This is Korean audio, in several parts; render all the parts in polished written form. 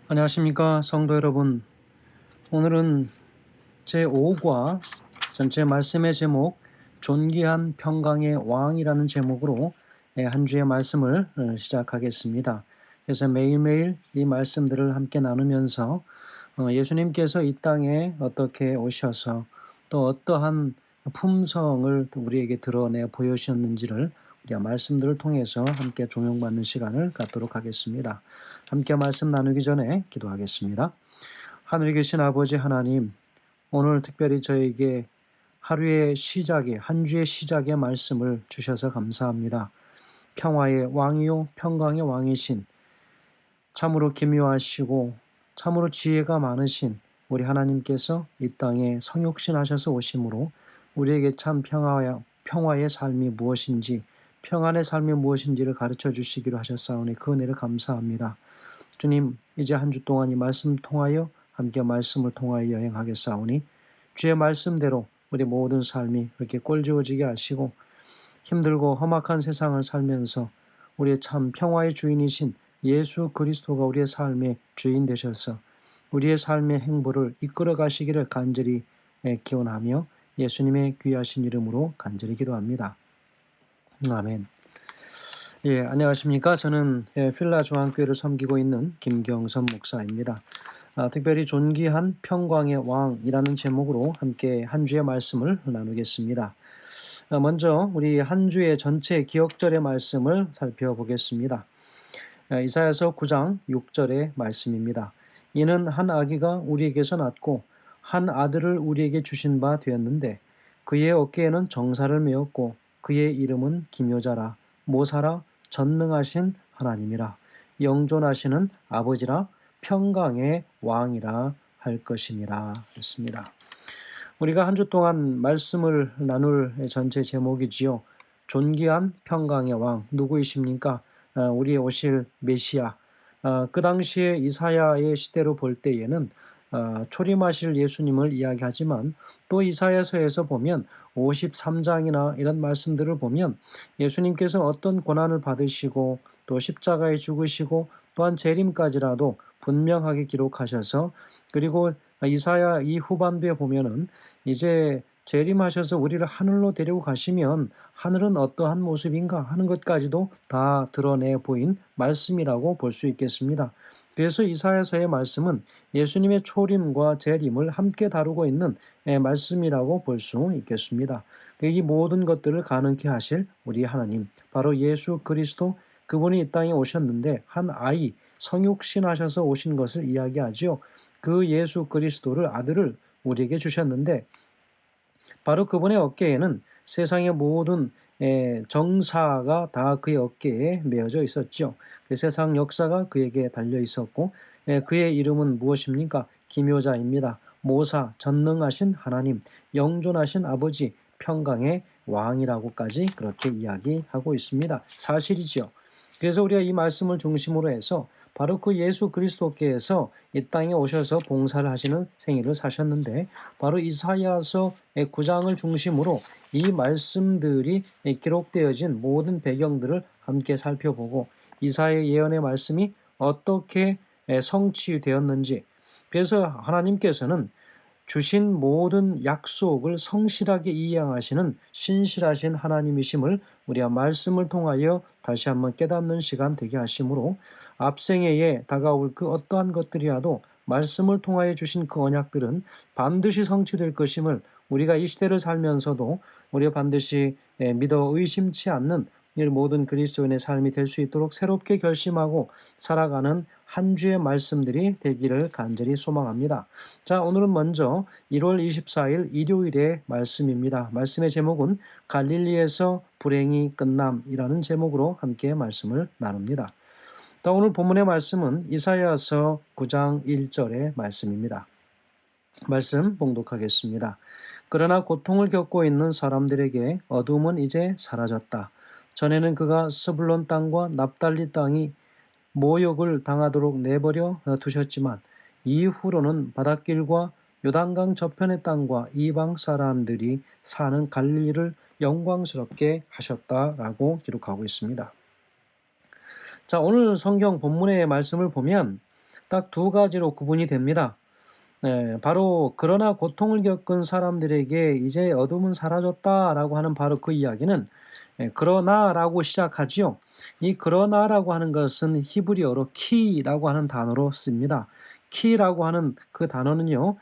안녕하십니까 성도 여러분. 오늘은 제5과 전체 말씀의 제목 존귀한 평강의 왕이라는 제목으로 한 주의 말씀을 시작하겠습니다. 그래서 매일매일 이 말씀들을 함께 나누면서 예수님께서 이 땅에 어떻게 오셔서 또 어떠한 품성을 우리에게 드러내 보여주셨는지를 우리가 말씀들을 통해서 함께 조명받는 시간을 갖도록 하겠습니다. 함께 말씀 나누기 전에 기도하겠습니다. 하늘에 계신 아버지 하나님, 오늘 특별히 저에게 하루의 시작에, 한 주의 시작에 말씀을 주셔서 감사합니다. 평화의 왕이요 평강의 왕이신, 참으로 기묘하시고 참으로 지혜가 많으신 우리 하나님께서 이 땅에 성육신하셔서 오심으로 우리에게 참 평화의 삶이 무엇인지, 평안의 삶이 무엇인지를 가르쳐 주시기로 하셨사오니 그 은혜를 감사합니다. 주님, 이제 한 주 동안 이 말씀 통하여 함께 말씀을 통하여 여행하겠사오니 주의 말씀대로 우리 모든 삶이 그렇게 꼴지어지게 하시고 힘들고 험악한 세상을 살면서 우리의 참 평화의 주인이신 예수 그리스도가 우리의 삶의 주인 되셔서 우리의 삶의 행보를 이끌어 가시기를 간절히 기원하며 예수님의 귀하신 이름으로 간절히 기도합니다. 아멘. 예, 안녕하십니까. 저는 필라 중앙교회를 섬기고 있는 김경선 목사입니다. 특별히 존귀한 평강의 왕이라는 제목으로 함께 한 주의 말씀을 나누겠습니다. 먼저 우리 한 주의 전체 기억절의 말씀을 살펴보겠습니다. 이사야서 9장 6절의 말씀입니다. 이는 한 아기가 우리에게서 낳고 한 아들을 우리에게 주신 바 되었는데 그의 어깨에는 정사를 메었고 그의 이름은 기묘자라 모사라 전능하신 하나님이라 영존하시는 아버지라 평강의 왕이라 할 것임이라 했습니다. 우리가 한 주 동안 말씀을 나눌 전체 제목이지요. 존귀한 평강의 왕, 누구이십니까? 우리의 오실 메시아. 그 당시에 이사야의 시대로 볼 때에는 초림하실 예수님을 이야기하지만 또 이사야서에서 보면 53장이나 이런 말씀들을 보면 예수님께서 어떤 고난을 받으시고 또 십자가에 죽으시고 또한 재림까지라도 분명하게 기록하셔서 그리고 이사야 이 후반부에 보면은 이제 재림하셔서 우리를 하늘로 데리고 가시면 하늘은 어떠한 모습인가 하는 것까지도 다 드러내 보인 말씀이라고 볼 수 있겠습니다. 그래서 이사야서의 말씀은 예수님의 초림과 재림을 함께 다루고 있는 말씀이라고 볼 수 있겠습니다. 이 모든 것들을 가능케 하실 우리 하나님, 바로 예수 그리스도 그분이 이 땅에 오셨는데 한 아이 성육신하셔서 오신 것을 이야기하죠. 그 예수 그리스도를 아들을 우리에게 주셨는데 바로 그분의 어깨에는 세상의 모든 정사가 다 그의 어깨에 메어져 있었죠. 세상 역사가 그에게 달려 있었고 그의 이름은 무엇입니까? 기묘자입니다. 모사, 전능하신 하나님, 영존하신 아버지, 평강의 왕이라고까지 그렇게 이야기하고 있습니다. 사실이죠. 그래서 우리가 이 말씀을 중심으로 해서 바로 그 예수 그리스도께서 이 땅에 오셔서 봉사를 하시는 생일을 사셨는데 바로 이사야서 9장을 중심으로 이 말씀들이 기록되어진 모든 배경들을 함께 살펴보고 이사야의 예언의 말씀이 어떻게 성취되었는지, 그래서 하나님께서는 주신 모든 약속을 성실하게 이행하시는 신실하신 하나님이심을 우리가 말씀을 통하여 다시 한번 깨닫는 시간 되게 하심으로 앞생애에 다가올 그 어떠한 것들이라도 말씀을 통하여 주신 그 언약들은 반드시 성취될 것임을 우리가 이 시대를 살면서도 우리가 반드시 믿어 의심치 않는 이 모든 그리스도인의 삶이 될 수 있도록 새롭게 결심하고 살아가는 한 주의 말씀들이 되기를 간절히 소망합니다. 자, 오늘은 먼저 1월 24일 일요일의 말씀입니다. 말씀의 제목은 갈릴리에서 불행이 끝남이라는 제목으로 함께 말씀을 나눕니다. 오늘 본문의 말씀은 이사야서 9장 1절의 말씀입니다. 말씀 봉독하겠습니다. 그러나 고통을 겪고 있는 사람들에게 어둠은 이제 사라졌다. 전에는 그가 스불론 땅과 납달리 땅이 모욕을 당하도록 내버려 두셨지만 이후로는 바닷길과 요단강 저편의 땅과 이방 사람들이 사는 갈릴리를 영광스럽게 하셨다라고 기록하고 있습니다. 자, 오늘 성경 본문의 말씀을 보면 딱 두 가지로 구분이 됩니다. 바로 그러나 고통을 겪은 사람들에게 이제 어둠은 사라졌다라고 하는 바로 그 이야기는 그러나라고 시작하지요. 이 그러나라고 하는 것은 히브리어로 키라고 하는 단어로 씁니다. 키라고 하는 그 단어는요,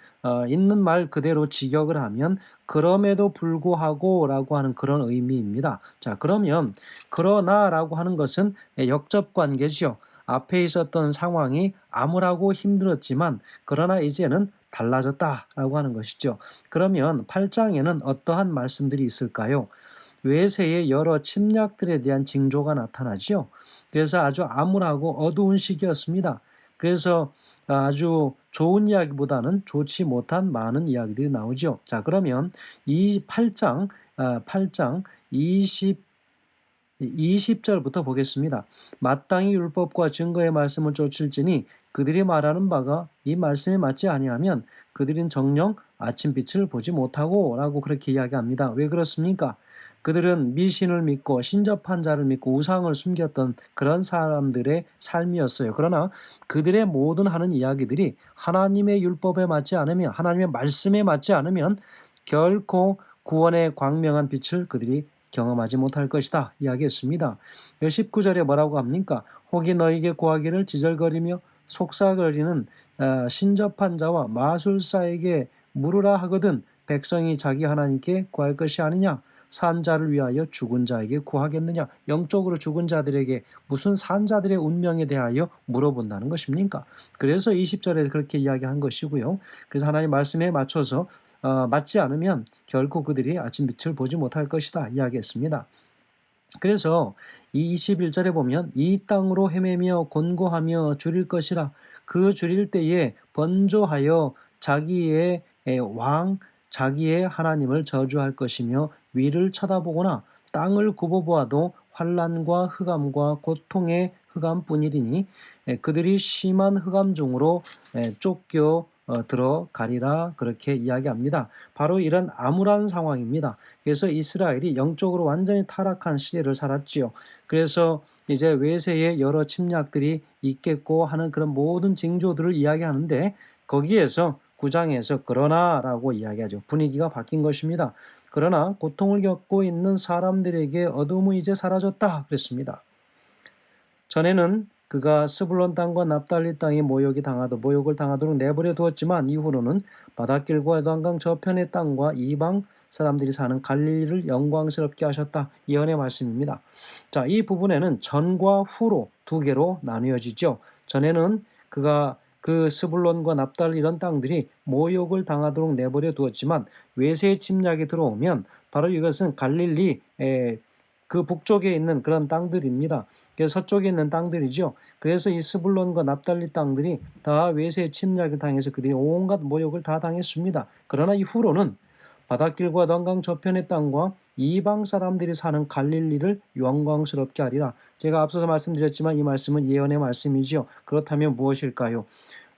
있는 말 그대로 직역을 하면 그럼에도 불구하고라고 하는 그런 의미입니다. 자, 그러면 그러나라고 하는 것은 역접 관계지요. 앞에 있었던 상황이 암울하고 힘들었지만 그러나 이제는 달라졌다라고 하는 것이죠. 그러면 8장에는 어떠한 말씀들이 있을까요? 외세의 여러 침략들에 대한 징조가 나타나죠. 그래서 아주 암울하고 어두운 시기였습니다. 그래서 아주 좋은 이야기보다는 좋지 못한 많은 이야기들이 나오죠. 자, 그러면 이 8장 20절부터 보겠습니다. 마땅히 율법과 증거의 말씀을 쫓을지니 그들이 말하는 바가 이 말씀에 맞지 아니하면 그들은 정녕 아침빛을 보지 못하고 라고 그렇게 이야기합니다. 왜 그렇습니까? 그들은 미신을 믿고 신접한 자를 믿고 우상을 숨겼던 그런 사람들의 삶이었어요. 그러나 그들의 모든 하는 이야기들이 하나님의 율법에 맞지 않으면, 하나님의 말씀에 맞지 않으면 결코 구원의 광명한 빛을 그들이 경험하지 못할 것이다 이야기했습니다. 19절에 뭐라고 합니까? 혹이 너에게 구하기를 지절거리며 속삭거리는 신접한 자와 마술사에게 물으라 하거든 백성이 자기 하나님께 구할 것이 아니냐? 산 자를 위하여 죽은 자에게 구하겠느냐? 영적으로 죽은 자들에게 무슨 산 자들의 운명에 대하여 물어본다는 것입니까? 그래서 20절에 그렇게 이야기한 것이고요. 그래서 하나님 말씀에 맞춰서 맞지 않으면 결코 그들이 아침빛을 보지 못할 것이다 이야기했습니다. 그래서 이 21절에 보면 이 땅으로 헤매며 곤고하며 줄일 것이라 그 줄일 때에 번조하여 자기의 왕 자기의 하나님을 저주할 것이며 위를 쳐다보거나 땅을 굽어보아도 환난과 흑암과 고통의 흑암뿐이리니 그들이 심한 흑암 중으로 쫓겨 들어가리라 그렇게 이야기합니다. 바로 이런 암울한 상황입니다. 그래서 이스라엘이 영적으로 완전히 타락한 시대를 살았지요. 그래서 이제 외세의 여러 침략들이 있겠고 하는 그런 모든 징조들을 이야기하는데 거기에서 9장에서 그러나라고 이야기하죠. 분위기가 바뀐 것입니다. 그러나 고통을 겪고 있는 사람들에게 어둠은 이제 사라졌다 그랬습니다. 전에는 그가 스불론 땅과 납달리 땅에 모욕을 당하도록 내버려 두었지만 이후로는 바닷길과 요단강 저편의 땅과 이방 사람들이 사는 갈릴리를 영광스럽게 하셨다. 예언의 말씀입니다. 자, 이 부분에는 전과 후로 두 개로 나뉘어지죠. 전에는 그가 그 스불론과 납달리 이런 땅들이 모욕을 당하도록 내버려 두었지만 외세의 침략이 들어오면 바로 이것은 갈릴리 그 북쪽에 있는 그런 땅들입니다. 그래서 서쪽에 있는 땅들이죠. 그래서 이 스불론과 납달리 땅들이 다 외세의 침략을 당해서 그들이 온갖 모욕을 다 당했습니다. 그러나 이후로는 바닷길과 난강 저편의 땅과 이방 사람들이 사는 갈릴리를 영광스럽게 하리라. 제가 앞서서 말씀드렸지만 이 말씀은 예언의 말씀이지요. 그렇다면 무엇일까요?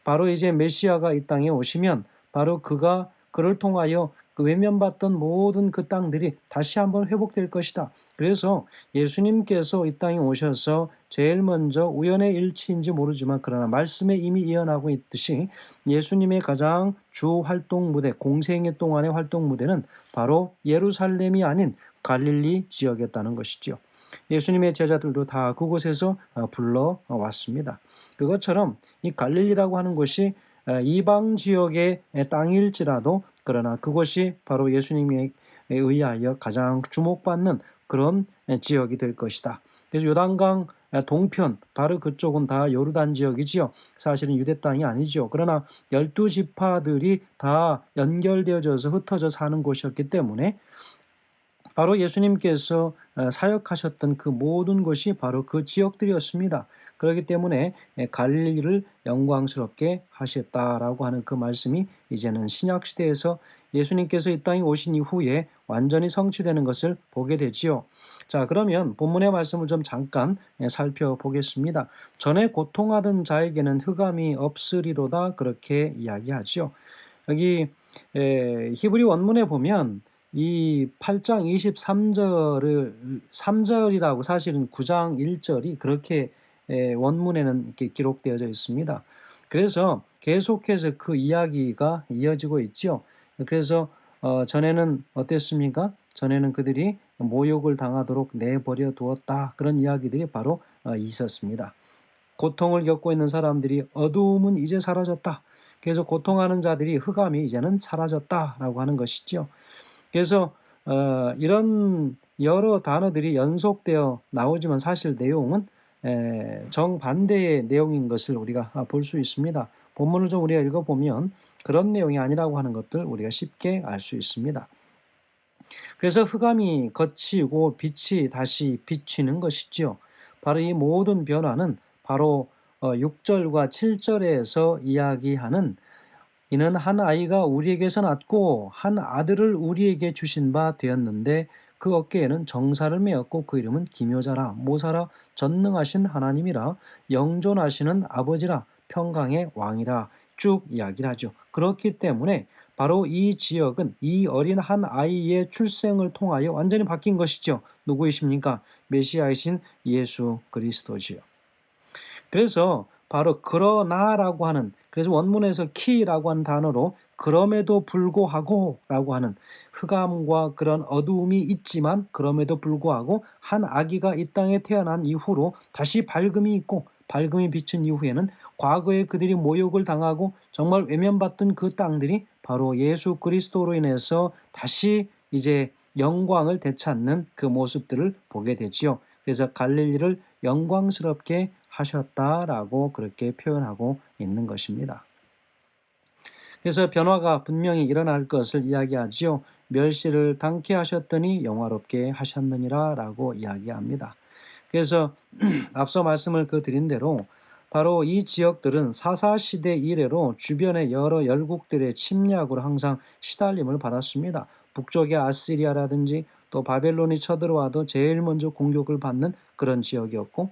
바로 이제 메시아가 이 땅에 오시면 바로 그를 통하여 그 외면받던 모든 그 땅들이 다시 한번 회복될 것이다. 그래서 예수님께서 이 땅에 오셔서 제일 먼저 우연의 일치인지 모르지만 그러나 말씀에 이미 예언하고 있듯이 예수님의 가장 주 활동 무대, 공생애 동안의 활동 무대는 바로 예루살렘이 아닌 갈릴리 지역이었다는 것이죠. 예수님의 제자들도 다 그곳에서 불러왔습니다. 그것처럼 이 갈릴리라고 하는 곳이 이방 지역의 땅일지라도 그러나 그것이 바로 예수님에 의하여 가장 주목받는 그런 지역이 될 것이다. 그래서 요단강 동편 바로 그쪽은 다 요르단 지역이지요. 사실은 유대 땅이 아니죠. 그러나 12지파들이 다 연결되어져서 흩어져 사는 곳이었기 때문에 바로 예수님께서 사역하셨던 그 모든 것이 바로 그 지역들이었습니다. 그렇기 때문에 갈릴리를 영광스럽게 하셨다라고 하는 그 말씀이 이제는 신약시대에서 예수님께서 이 땅에 오신 이후에 완전히 성취되는 것을 보게 되지요. 자, 그러면 본문의 말씀을 좀 잠깐 살펴보겠습니다. 전에 고통하던 자에게는 흑암이 없으리로다 그렇게 이야기하지요. 여기 히브리 원문에 보면 이 8장 23절을 3절이라고 사실은 9장 1절이 그렇게 원문에는 이렇게 기록되어져 있습니다. 그래서 계속해서 그 이야기가 이어지고 있죠. 그래서 전에는 어땠습니까? 전에는 그들이 모욕을 당하도록 내버려 두었다. 그런 이야기들이 바로 있었습니다. 고통을 겪고 있는 사람들이 어두움은 이제 사라졌다. 그래서 고통하는 자들이 흑암이 이제는 사라졌다라고 하는 것이죠. 그래서 이런 여러 단어들이 연속되어 나오지만 사실 내용은 정반대의 내용인 것을 우리가 볼 수 있습니다. 본문을 좀 우리가 읽어보면 그런 내용이 아니라고 하는 것들 우리가 쉽게 알 수 있습니다. 그래서 흑암이 걷히고 빛이 다시 비치는 것이죠. 바로 이 모든 변화는 바로 6절과 7절에서 이야기하는 이는 한 아이가 우리에게서 낳고 한 아들을 우리에게 주신 바 되었는데 그 어깨에는 정사를 메었고 그 이름은 기묘자라 모사라 전능하신 하나님이라 영존하시는 아버지라 평강의 왕이라 쭉 이야기를 하죠. 그렇기 때문에 바로 이 지역은 이 어린 한 아이의 출생을 통하여 완전히 바뀐 것이죠. 누구이십니까? 메시아이신 예수 그리스도지요. 그래서 바로 그러나라고 하는, 그래서 원문에서 키라고 하는 단어로 그럼에도 불구하고 라고 하는 흑암과 그런 어두움이 있지만 그럼에도 불구하고 한 아기가 이 땅에 태어난 이후로 다시 밝음이 있고 밝음이 비친 이후에는 과거에 그들이 모욕을 당하고 정말 외면받던 그 땅들이 바로 예수 그리스도로 인해서 다시 이제 영광을 되찾는 그 모습들을 보게 되지요. 그래서 갈릴리를 영광스럽게 하셨다라고 그렇게 표현하고 있는 것입니다. 그래서 변화가 분명히 일어날 것을 이야기하지요. 멸시를 당케 하셨더니 영화롭게 하셨느니라 라고 이야기합니다. 그래서 앞서 말씀을 드린 대로 바로 이 지역들은 사사시대 이래로 주변의 여러 열국들의 침략으로 항상 시달림을 받았습니다. 북쪽의 아시리아라든지 또 바벨론이 쳐들어와도 제일 먼저 공격을 받는 그런 지역이었고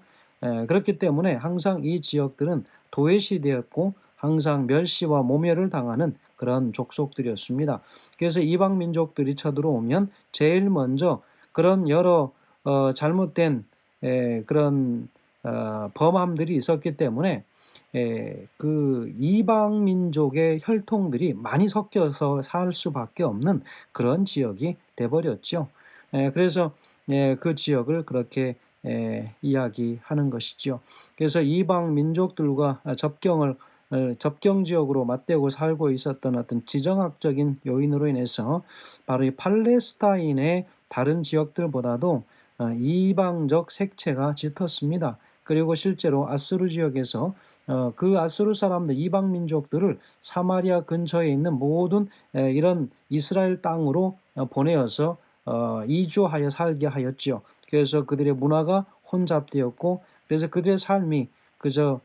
그렇기 때문에 항상 이 지역들은 도외시되었고 항상 멸시와 모멸을 당하는 그런 족속들이었습니다. 그래서 이방 민족들이 쳐들어오면 제일 먼저 그런 여러 잘못된 그런 범함들이 있었기 때문에 그 이방 민족의 혈통들이 많이 섞여서 살 수밖에 없는 그런 지역이 돼버렸죠. 그래서 그 지역을 그렇게 이야기하는 것이죠. 그래서 이방 민족들과 접경 지역으로 맞대고 살고 있었던 어떤 지정학적인 요인으로 인해서 바로 이 팔레스타인의 다른 지역들보다도 이방적 색채가 짙었습니다. 그리고 실제로 아수르 지역에서 그 아수르 사람들 이방 민족들을 사마리아 근처에 있는 모든 이런 이스라엘 땅으로 보내어서 이주하여 살게 하였지요. 그래서 그들의 문화가 혼잡되었고 그래서 그들의 삶이 그저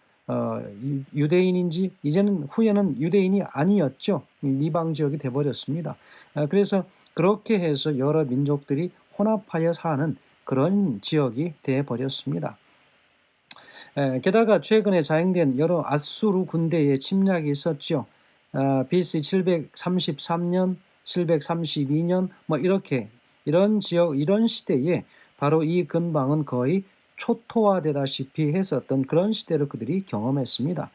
유대인인지 이제는 후에는 유대인이 아니었죠. 이방 지역이 돼버렸습니다. 그래서 그렇게 해서 여러 민족들이 혼합하여 사는 그런 지역이 돼버렸습니다. 게다가 최근에 자행된 여러 아수르 군대의 침략이 있었죠. BC 733년, 732년 이렇게 이런 지역, 이런 시대에 바로 이 근방은 거의 초토화되다시피 했었던 그런 시대를 그들이 경험했습니다.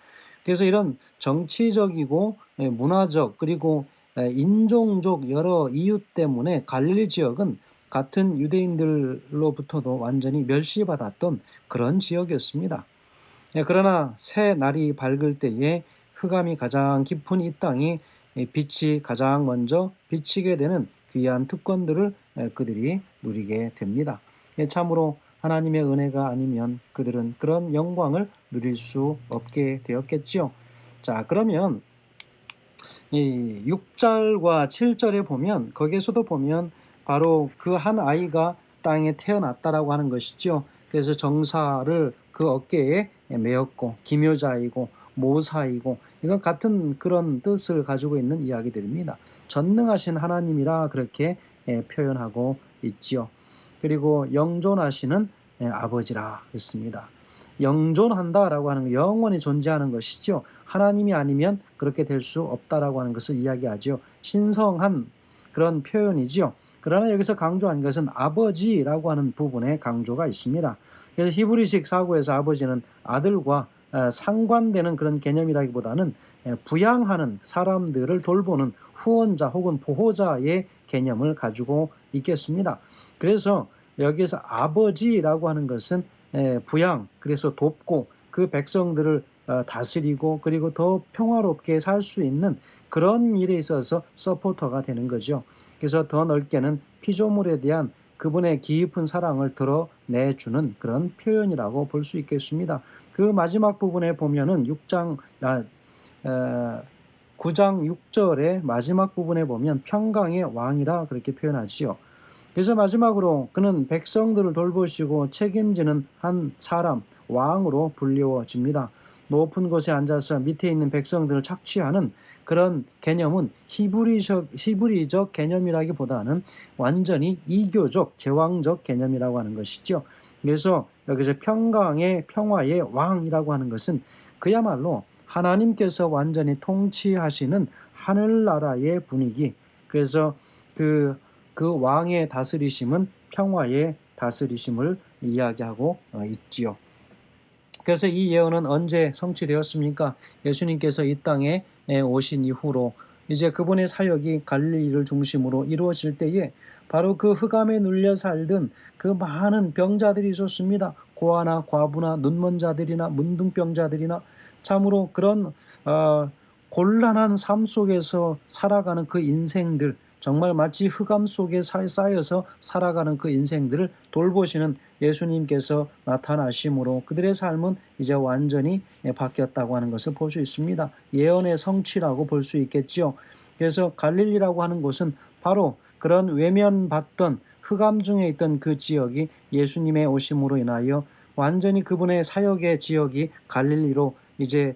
그래서 이런 정치적이고 문화적 그리고 인종적 여러 이유 때문에 갈릴리 지역은 같은 유대인들로부터도 완전히 멸시받았던 그런 지역이었습니다. 그러나 새 날이 밝을 때에 흑암이 가장 깊은 이 땅이 빛이 가장 먼저 비치게 되는 귀한 특권들을 그들이 누리게 됩니다. 참으로 하나님의 은혜가 아니면 그들은 그런 영광을 누릴 수 없게 되었겠지요. 자, 그러면 이 6절과 7절에 보면 거기에서도 보면 바로 그 한 아이가 땅에 태어났다라고 하는 것이죠. 그래서 정사를 그 어깨에 메었고 기묘자이고 모사이고 이건 같은 그런 뜻을 가지고 있는 이야기들입니다. 전능하신 하나님이라 그렇게 표현하고 있지요. 그리고 영존하시는 아버지라 했습니다. 영존한다라고 하는 건 영원히 존재하는 것이죠. 하나님이 아니면 그렇게 될 수 없다라고 하는 것을 이야기하죠. 신성한 그런 표현이죠. 그러나 여기서 강조한 것은 아버지라고 하는 부분에 강조가 있습니다. 그래서 히브리식 사고에서 아버지는 아들과 상관되는 그런 개념이라기보다는 부양하는 사람들을 돌보는 후원자 혹은 보호자의 개념을 가지고 있겠습니다. 그래서 여기에서 아버지라고 하는 것은 부양, 그래서 돕고 그 백성들을 다스리고 그리고 더 평화롭게 살 수 있는 그런 일에 있어서 서포터가 되는 거죠. 그래서 더 넓게는 피조물에 대한 그분의 깊은 사랑을 드러내주는 그런 표현이라고 볼 수 있겠습니다. 그 마지막 부분에 보면은 9장 6절의 마지막 부분에 보면 평강의 왕이라 그렇게 표현하지요. 그래서 마지막으로 그는 백성들을 돌보시고 책임지는 한 사람, 왕으로 불리워집니다. 높은 곳에 앉아서 밑에 있는 백성들을 착취하는 그런 개념은 히브리적 개념이라기보다는 완전히 이교적, 제왕적 개념이라고 하는 것이죠. 그래서 여기서 평화의 왕이라고 하는 것은 그야말로 하나님께서 완전히 통치하시는 하늘나라의 분위기, 그래서 그 왕의 다스리심은 평화의 다스리심을 이야기하고 있지요. 그래서 이 예언은 언제 성취되었습니까? 예수님께서 이 땅에 오신 이후로 이제 그분의 사역이 갈릴리를 중심으로 이루어질 때에 바로 그 흑암에 눌려 살던 그 많은 병자들이 있었습니다. 고아나 과부나 눈먼 자들이나 문둥병자들이나 참으로 그런 곤란한 삶 속에서 살아가는 그 인생들, 정말 마치 흑암 속에 쌓여서 살아가는 그 인생들을 돌보시는 예수님께서 나타나심으로 그들의 삶은 이제 완전히 바뀌었다고 하는 것을 볼 수 있습니다. 예언의 성취라고 볼 수 있겠죠. 그래서 갈릴리라고 하는 곳은 바로 그런 외면받던 흑암 중에 있던 그 지역이 예수님의 오심으로 인하여 완전히 그분의 사역의 지역이 갈릴리로 이제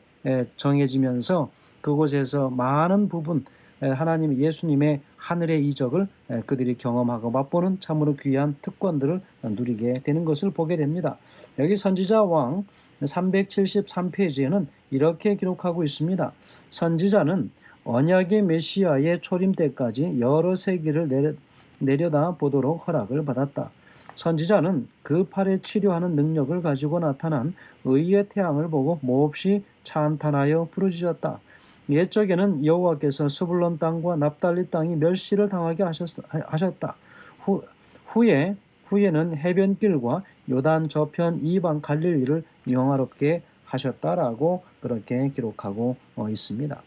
정해지면서 그곳에서 많은 부분 하나님 예수님의 하늘의 이적을 그들이 경험하고 맛보는 참으로 귀한 특권들을 누리게 되는 것을 보게 됩니다. 여기 선지자 왕 373페이지에는 이렇게 기록하고 있습니다. 선지자는 언약의 메시아의 초림 때까지 여러 세기를 내려다 보도록 허락을 받았다. 선지자는 그 팔에 치료하는 능력을 가지고 나타난 의의 태양을 보고 몹시 찬탄하여 부르짖었다. 옛적에는 여호와께서 스불론 땅과 납달리 땅이 멸시를 당하게 하셨다. 후에는 해변길과 요단 저편 이방 갈릴리를 영화롭게 하셨다라고 그렇게 기록하고 있습니다.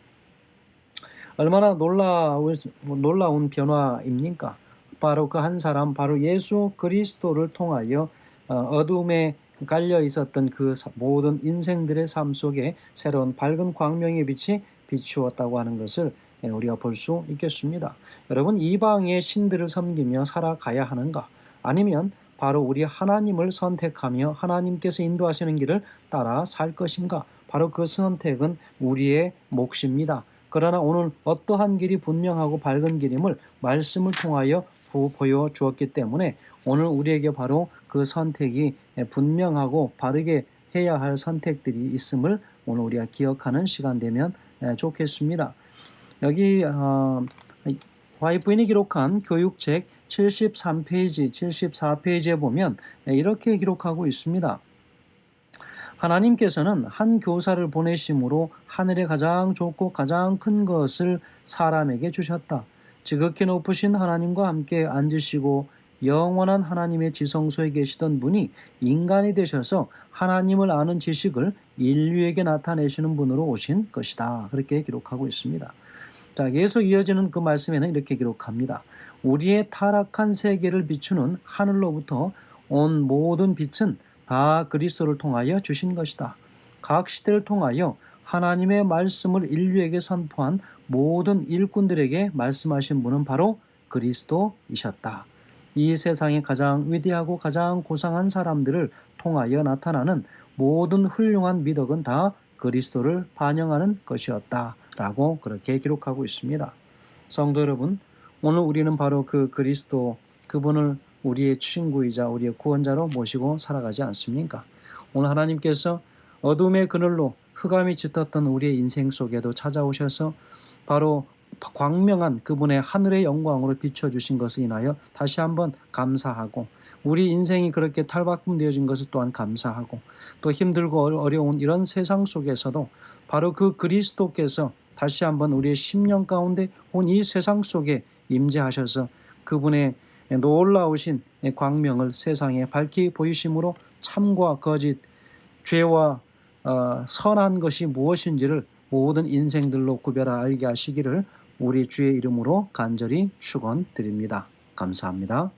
얼마나 놀라운 변화입니까? 바로 그 한 사람, 바로 예수 그리스도를 통하여 어둠에 깔려 있었던 그 모든 인생들의 삶 속에 새로운 밝은 광명의 빛이 비추었다고 하는 것을 우리가 볼 수 있겠습니다. 여러분, 이방의 신들을 섬기며 살아가야 하는가? 아니면 바로 우리 하나님을 선택하며 하나님께서 인도하시는 길을 따라 살 것인가? 바로 그 선택은 우리의 몫입니다. 그러나 오늘 어떠한 길이 분명하고 밝은 길임을 말씀을 통하여 보여주었기 때문에 오늘 우리에게 바로 그 선택이 분명하고 바르게 해야 할 선택들이 있음을 오늘 우리가 기억하는 시간 되면 좋겠습니다. 여기 화이트부인이 기록한 교육책 73페이지, 74페이지에 보면 이렇게 기록하고 있습니다. 하나님께서는 한 교사를 보내심으로 하늘의 가장 좁고 가장 큰 것을 사람에게 주셨다. 지극히 높으신 하나님과 함께 앉으시고 영원한 하나님의 지성소에 계시던 분이 인간이 되셔서 하나님을 아는 지식을 인류에게 나타내시는 분으로 오신 것이다. 그렇게 기록하고 있습니다. 자, 계속 이어지는 그 말씀에는 이렇게 기록합니다. 우리의 타락한 세계를 비추는 하늘로부터 온 모든 빛은 다 그리스도를 통하여 주신 것이다. 각 시대를 통하여 하나님의 말씀을 인류에게 선포한 모든 일꾼들에게 말씀하신 분은 바로 그리스도이셨다. 이 세상의 가장 위대하고 가장 고상한 사람들을 통하여 나타나는 모든 훌륭한 미덕은 다 그리스도를 반영하는 것이었다. 라고 그렇게 기록하고 있습니다. 성도 여러분, 오늘 우리는 바로 그 그리스도, 그분을 우리의 친구이자 우리의 구원자로 모시고 살아가지 않습니까? 오늘 하나님께서 어둠의 그늘로 흑암이 짙었던 우리의 인생 속에도 찾아오셔서 바로 광명한 그분의 하늘의 영광으로 비춰주신 것을 인하여 다시 한번 감사하고, 우리 인생이 그렇게 탈바꿈되어진 것을 또한 감사하고, 또 힘들고 어려운 이런 세상 속에서도 바로 그 그리스도께서 다시 한번 우리의 심령 가운데 온 이 세상 속에 임재하셔서 그분의 놀라우신 광명을 세상에 밝히 보이심으로 참과 거짓, 죄와 선한 것이 무엇인지를 모든 인생들로 구별하 알게 하시기를 우리 주의 이름으로 간절히 축원드립니다. 감사합니다.